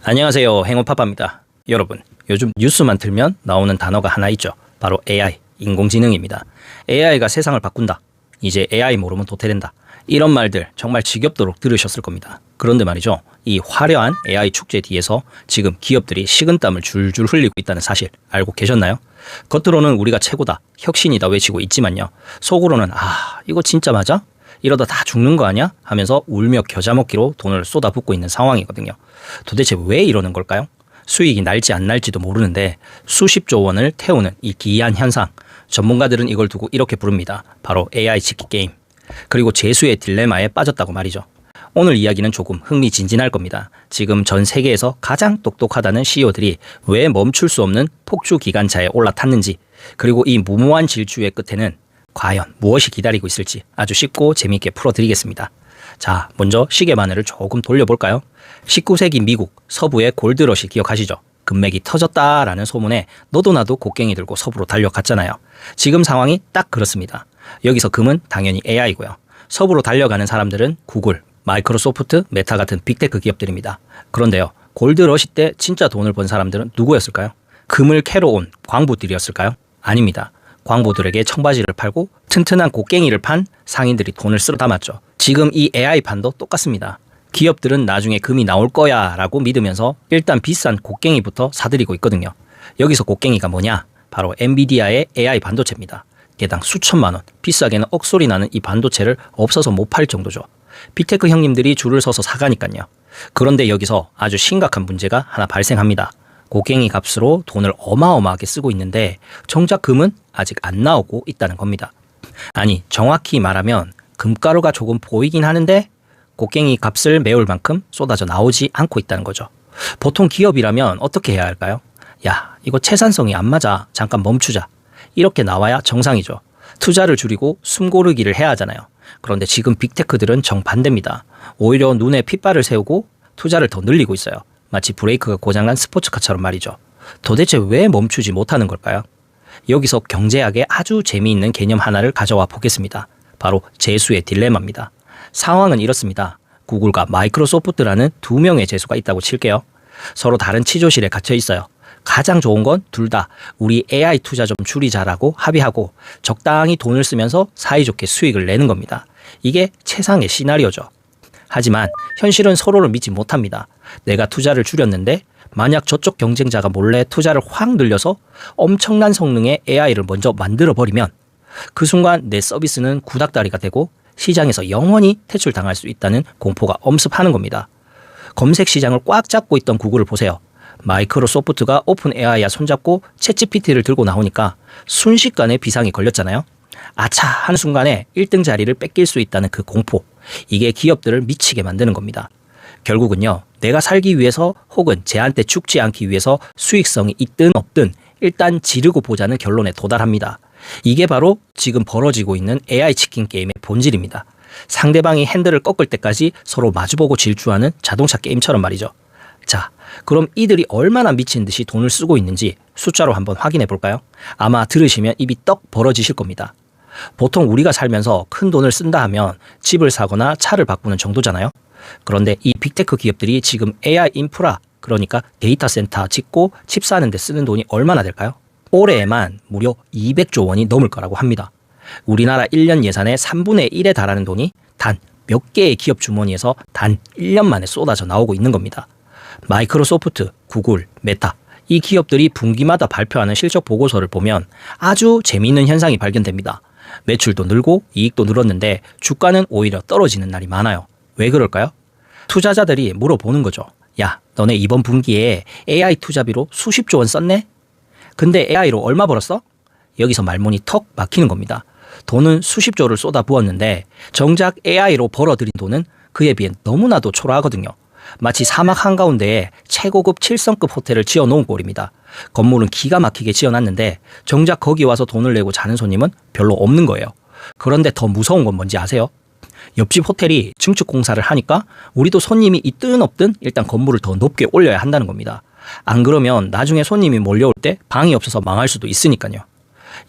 안녕하세요. 행운파파입니다. 여러분, 요즘 뉴스만 틀면 나오는 단어가 하나 있죠. 바로 AI, 인공지능입니다. AI가 세상을 바꾼다. 이제 AI 모르면 도태된다. 이런 말들 정말 지겹도록 들으셨을 겁니다. 그런데 말이죠. 이 화려한 AI 축제 뒤에서 지금 기업들이 식은땀을 줄줄 흘리고 있다는 사실 알고 계셨나요? 겉으로는 우리가 최고다, 혁신이다 외치고 있지만요. 속으로는 이거 진짜 맞아? 이러다 다 죽는 거 아니야? 하면서 울며 겨자 먹기로 돈을 쏟아붓고 있는 상황이거든요. 도대체 왜 이러는 걸까요? 수익이 날지 안 날지도 모르는데 수십조 원을 태우는 이 기이한 현상. 전문가들은 이걸 두고 이렇게 부릅니다. 바로 AI 찍기 게임. 그리고 재수의 딜레마에 빠졌다고 말이죠. 오늘 이야기는 조금 흥미진진할 겁니다. 지금 전 세계에서 가장 똑똑하다는 CEO들이 왜 멈출 수 없는 폭주 기관차에 올라탔는지, 그리고 이 무모한 질주의 끝에는 과연 무엇이 기다리고 있을지 아주 쉽고 재미있게 풀어드리겠습니다. 자, 먼저 시계바늘을 조금 돌려볼까요? 19세기 미국 서부의 골드러시 기억하시죠? 금맥이 터졌다라는 소문에 너도 나도 곡괭이 들고 서부로 달려갔잖아요. 지금 상황이 딱 그렇습니다. 여기서 금은 당연히 AI고요. 서부로 달려가는 사람들은 구글, 마이크로소프트, 메타 같은 빅테크 기업들입니다. 그런데요, 골드러시 때 진짜 돈을 번 사람들은 누구였을까요? 금을 캐러 온 광부들이었을까요? 아닙니다. 광부들에게 청바지를 팔고 튼튼한 곡괭이를 판 상인들이 돈을 쓸어 담았죠. 지금 이 AI판도 똑같습니다. 기업들은 나중에 금이 나올 거야 라고 믿으면서 일단 비싼 곡괭이부터 사들이고 있거든요. 여기서 곡괭이가 뭐냐? 바로 엔비디아의 AI 반도체입니다. 개당 수천만 원, 비싸게는 억소리 나는 이 반도체를 없어서 못 팔 정도죠. 빅테크 형님들이 줄을 서서 사가니까요. 그런데 여기서 아주 심각한 문제가 하나 발생합니다. 곡괭이 값으로 돈을 어마어마하게 쓰고 있는데 정작 금은 아직 안 나오고 있다는 겁니다. 아니, 정확히 말하면 금가루가 조금 보이긴 하는데 곡괭이 값을 메울 만큼 쏟아져 나오지 않고 있다는 거죠. 보통 기업이라면 어떻게 해야 할까요? 야, 이거 채산성이 안 맞아. 잠깐 멈추자. 이렇게 나와야 정상이죠. 투자를 줄이고 숨고르기를 해야 하잖아요. 그런데 지금 빅테크들은 정반대입니다. 오히려 눈에 핏발을 세우고 투자를 더 늘리고 있어요. 마치 브레이크가 고장난 스포츠카처럼 말이죠. 도대체 왜 멈추지 못하는 걸까요? 여기서 경제학의 아주 재미있는 개념 하나를 가져와 보겠습니다. 바로 재수의 딜레마입니다. 상황은 이렇습니다. 구글과 마이크로소프트라는 두 명의 재수가 있다고 칠게요. 서로 다른 치조실에 갇혀 있어요. 가장 좋은 건 둘 다 우리 AI 투자 좀 줄이자라고 합의하고 적당히 돈을 쓰면서 사이좋게 수익을 내는 겁니다. 이게 최상의 시나리오죠. 하지만 현실은 서로를 믿지 못합니다. 내가 투자를 줄였는데 만약 저쪽 경쟁자가 몰래 투자를 확 늘려서 엄청난 성능의 AI를 먼저 만들어버리면 그 순간 내 서비스는 구닥다리가 되고 시장에서 영원히 퇴출당할 수 있다는 공포가 엄습하는 겁니다. 검색 시장을 꽉 잡고 있던 구글을 보세요. 마이크로소프트가 오픈 AI와 손잡고 챗GPT를 들고 나오니까 순식간에 비상이 걸렸잖아요. 아차 하는 순간에 1등 자리를 뺏길 수 있다는 그 공포. 이게 기업들을 미치게 만드는 겁니다. 결국은요, 내가 살기 위해서 혹은 쟤한테 죽지 않기 위해서 수익성이 있든 없든 일단 지르고 보자는 결론에 도달합니다. 이게 바로 지금 벌어지고 있는 AI 치킨 게임의 본질입니다. 상대방이 핸들을 꺾을 때까지 서로 마주보고 질주하는 자동차 게임처럼 말이죠. 자, 그럼 이들이 얼마나 미친 듯이 돈을 쓰고 있는지 숫자로 한번 확인해 볼까요? 아마 들으시면 입이 떡 벌어지실 겁니다. 보통 우리가 살면서 큰 돈을 쓴다 하면 집을 사거나 차를 바꾸는 정도잖아요. 그런데 이 빅테크 기업들이 지금 AI 인프라, 그러니까 데이터 센터 짓고 칩 사는 데 쓰는 돈이 얼마나 될까요? 올해에만 무려 200조 원이 넘을 거라고 합니다. 우리나라 1년 예산의 3분의 1에 달하는 돈이 단 몇 개의 기업 주머니에서 단 1년 만에 쏟아져 나오고 있는 겁니다. 마이크로소프트, 구글, 메타, 이 기업들이 분기마다 발표하는 실적 보고서를 보면 아주 재미있는 현상이 발견됩니다. 매출도 늘고 이익도 늘었는데 주가는 오히려 떨어지는 날이 많아요. 왜 그럴까요? 투자자들이 물어보는 거죠. 야, 너네 이번 분기에 AI 투자비로 수십조 원 썼네? 근데 AI로 얼마 벌었어? 여기서 말문이 턱 막히는 겁니다. 돈은 수십조를 쏟아부었는데 정작 AI로 벌어들인 돈은 그에 비해 너무나도 초라하거든요. 마치 사막 한가운데에 최고급 7성급 호텔을 지어놓은 꼴입니다. 건물은 기가 막히게 지어놨는데 정작 거기 와서 돈을 내고 자는 손님은 별로 없는 거예요. 그런데 더 무서운 건 뭔지 아세요? 옆집 호텔이 증축 공사를 하니까 우리도 손님이 있든 없든 일단 건물을 더 높게 올려야 한다는 겁니다. 안 그러면 나중에 손님이 몰려올 때 방이 없어서 망할 수도 있으니까요.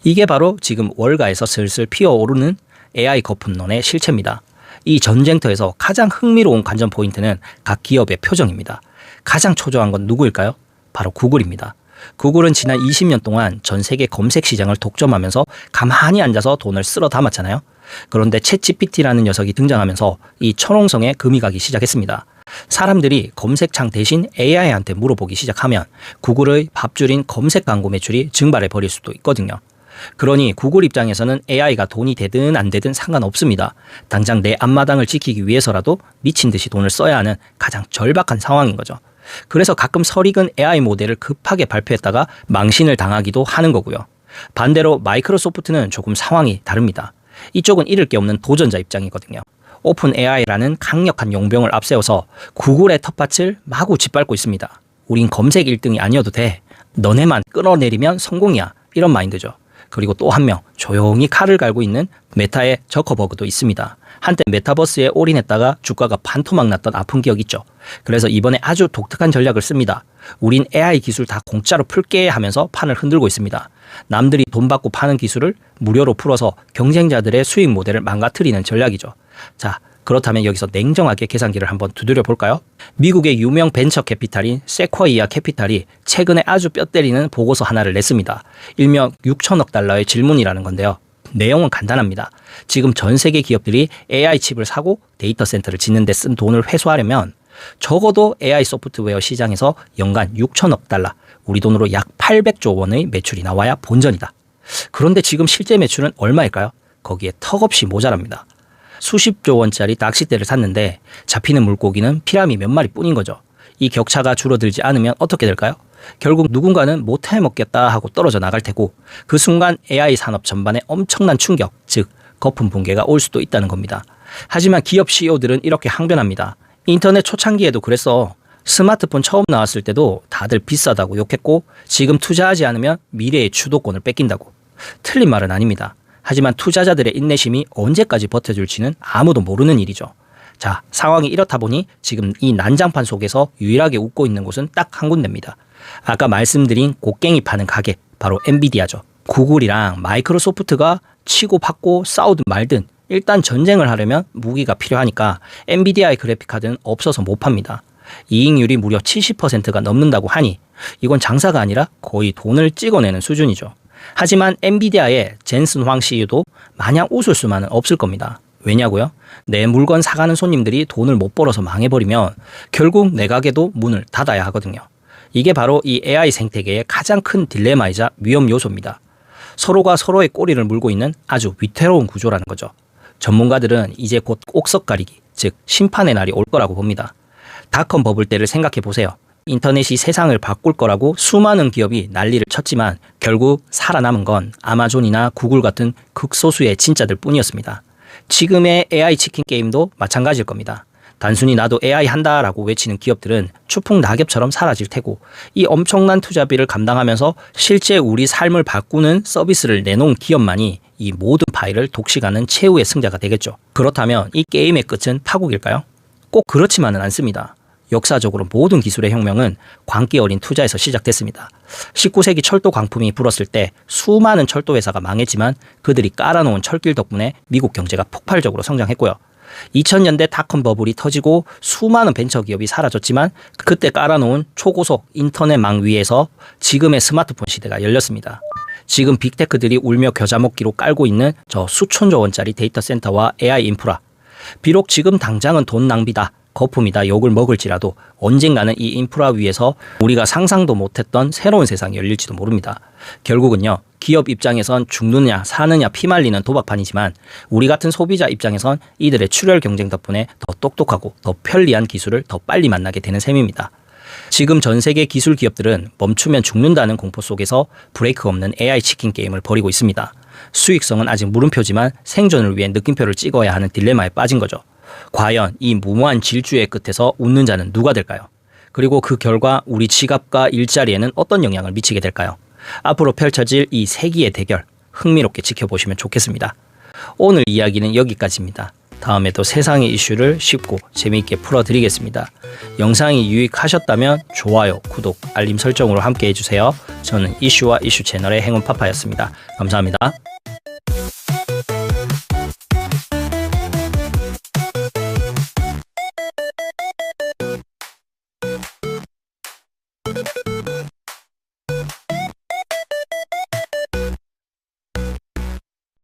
이게 바로 지금 월가에서 슬슬 피어오르는 AI 거품론의 실체입니다. 이 전쟁터에서 가장 흥미로운 관전 포인트는 각 기업의 표정입니다. 가장 초조한 건 누구일까요? 바로 구글입니다. 구글은 지난 20년 동안 전 세계 검색 시장을 독점하면서 가만히 앉아서 돈을 쓸어 담았잖아요. 그런데 챗GPT라는 녀석이 등장하면서 이 천홍성에 금이 가기 시작했습니다. 사람들이 검색창 대신 AI한테 물어보기 시작하면 구글의 밥줄인 검색 광고 매출이 증발해 버릴 수도 있거든요. 그러니 구글 입장에서는 AI가 돈이 되든 안 되든 상관없습니다. 당장 내 앞마당을 지키기 위해서라도 미친 듯이 돈을 써야 하는 가장 절박한 상황인 거죠. 그래서 가끔 설익은 AI 모델을 급하게 발표했다가 망신을 당하기도 하는 거고요. 반대로 마이크로소프트는 조금 상황이 다릅니다. 이쪽은 잃을 게 없는 도전자 입장이거든요. 오픈 AI라는 강력한 용병을 앞세워서 구글의 텃밭을 마구 짓밟고 있습니다. 우린 검색 1등이 아니어도 돼. 너네만 끌어내리면 성공이야. 이런 마인드죠. 그리고 또 한 명 조용히 칼을 갈고 있는 메타의 저커버그도 있습니다. 한때 메타버스에 올인했다가 주가가 반토막 났던 아픈 기억 있죠. 그래서 이번에 아주 독특한 전략을 씁니다. 우린 AI 기술 다 공짜로 풀게 하면서 판을 흔들고 있습니다. 남들이 돈 받고 파는 기술을 무료로 풀어서 경쟁자들의 수익 모델을 망가뜨리는 전략이죠. 자, 그렇다면 여기서 냉정하게 계산기를 한번 두드려 볼까요? 미국의 유명 벤처 캐피탈인 세쿼이아 캐피탈이 최근에 아주 뼈 때리는 보고서 하나를 냈습니다. 일명 6천억 달러의 질문이라는 건데요. 내용은 간단합니다. 지금 전 세계 기업들이 AI 칩을 사고 데이터 센터를 짓는 데 쓴 돈을 회수하려면 적어도 AI 소프트웨어 시장에서 연간 6천억 달러, 우리 돈으로 약 800조 원의 매출이 나와야 본전이다. 그런데 지금 실제 매출은 얼마일까요? 거기에 턱없이 모자랍니다. 수십조 원짜리 낚싯대를 샀는데 잡히는 물고기는 피라미 몇 마리 뿐인 거죠. 이 격차가 줄어들지 않으면 어떻게 될까요? 결국 누군가는 못 해먹겠다 하고 떨어져 나갈 테고 그 순간 AI 산업 전반에 엄청난 충격, 즉 거품 붕괴가 올 수도 있다는 겁니다. 하지만 기업 CEO들은 이렇게 항변합니다. 인터넷 초창기에도 그랬어. 스마트폰 처음 나왔을 때도 다들 비싸다고 욕했고 지금 투자하지 않으면 미래의 주도권을 뺏긴다고. 틀린 말은 아닙니다. 하지만 투자자들의 인내심이 언제까지 버텨줄지는 아무도 모르는 일이죠. 자, 상황이 이렇다 보니 지금 이 난장판 속에서 유일하게 웃고 있는 곳은 딱 한 군데입니다. 아까 말씀드린 곡괭이 파는 가게, 바로 엔비디아죠. 구글이랑 마이크로소프트가 치고 받고 싸우든 말든 일단 전쟁을 하려면 무기가 필요하니까 엔비디아의 그래픽카드는 없어서 못 팝니다. 이익률이 무려 70%가 넘는다고 하니 이건 장사가 아니라 거의 돈을 찍어내는 수준이죠. 하지만 엔비디아의 젠슨 황 CEO도 마냥 웃을 수만은 없을 겁니다. 왜냐고요? 내 물건 사가는 손님들이 돈을 못 벌어서 망해버리면 결국 내 가게도 문을 닫아야 하거든요. 이게 바로 이 AI 생태계의 가장 큰 딜레마이자 위험 요소입니다. 서로가 서로의 꼬리를 물고 있는 아주 위태로운 구조라는 거죠. 전문가들은 이제 곧 옥석 가리기, 즉 심판의 날이 올 거라고 봅니다. 닷컴 버블 때를 생각해 보세요. 인터넷이 세상을 바꿀 거라고 수많은 기업이 난리를 쳤지만 결국 살아남은 건 아마존이나 구글 같은 극소수의 진짜들 뿐이었습니다. 지금의 AI 치킨 게임도 마찬가지일 겁니다. 단순히 나도 AI 한다라고 외치는 기업들은 추풍 낙엽처럼 사라질 테고 이 엄청난 투자비를 감당하면서 실제 우리 삶을 바꾸는 서비스를 내놓은 기업만이 이 모든 파일을 독식하는 최후의 승자가 되겠죠. 그렇다면 이 게임의 끝은 파국일까요? 꼭 그렇지만은 않습니다. 역사적으로 모든 기술의 혁명은 광기 어린 투자에서 시작됐습니다. 19세기 철도 광풍이 불었을 때 수많은 철도 회사가 망했지만 그들이 깔아놓은 철길 덕분에 미국 경제가 폭발적으로 성장했고요. 2000년대 닷컴 버블이 터지고 수많은 벤처기업이 사라졌지만 그때 깔아놓은 초고속 인터넷망 위에서 지금의 스마트폰 시대가 열렸습니다. 지금 빅테크들이 울며 겨자 먹기로 깔고 있는 저 수천조 원짜리 데이터 센터와 AI 인프라. 비록 지금 당장은 돈 낭비다, 거품이다 욕을 먹을지라도 언젠가는 이 인프라 위에서 우리가 상상도 못했던 새로운 세상이 열릴지도 모릅니다. 결국은요, 기업 입장에선 죽느냐 사느냐 피말리는 도박판이지만 우리 같은 소비자 입장에선 이들의 출혈 경쟁 덕분에 더 똑똑하고 더 편리한 기술을 더 빨리 만나게 되는 셈입니다. 지금 전 세계 기술 기업들은 멈추면 죽는다는 공포 속에서 브레이크 없는 AI 치킨 게임을 벌이고 있습니다. 수익성은 아직 물음표지만 생존을 위해 느낌표를 찍어야 하는 딜레마에 빠진 거죠. 과연 이 무모한 질주의 끝에서 웃는 자는 누가 될까요? 그리고 그 결과 우리 지갑과 일자리에는 어떤 영향을 미치게 될까요? 앞으로 펼쳐질 이 세기의 대결 흥미롭게 지켜보시면 좋겠습니다. 오늘 이야기는 여기까지입니다. 다음에도 세상의 이슈를 쉽고 재미있게 풀어드리겠습니다. 영상이 유익하셨다면 좋아요, 구독, 알림 설정으로 함께 해주세요. 저는 이슈와 이슈 채널의 행운파파였습니다. 감사합니다.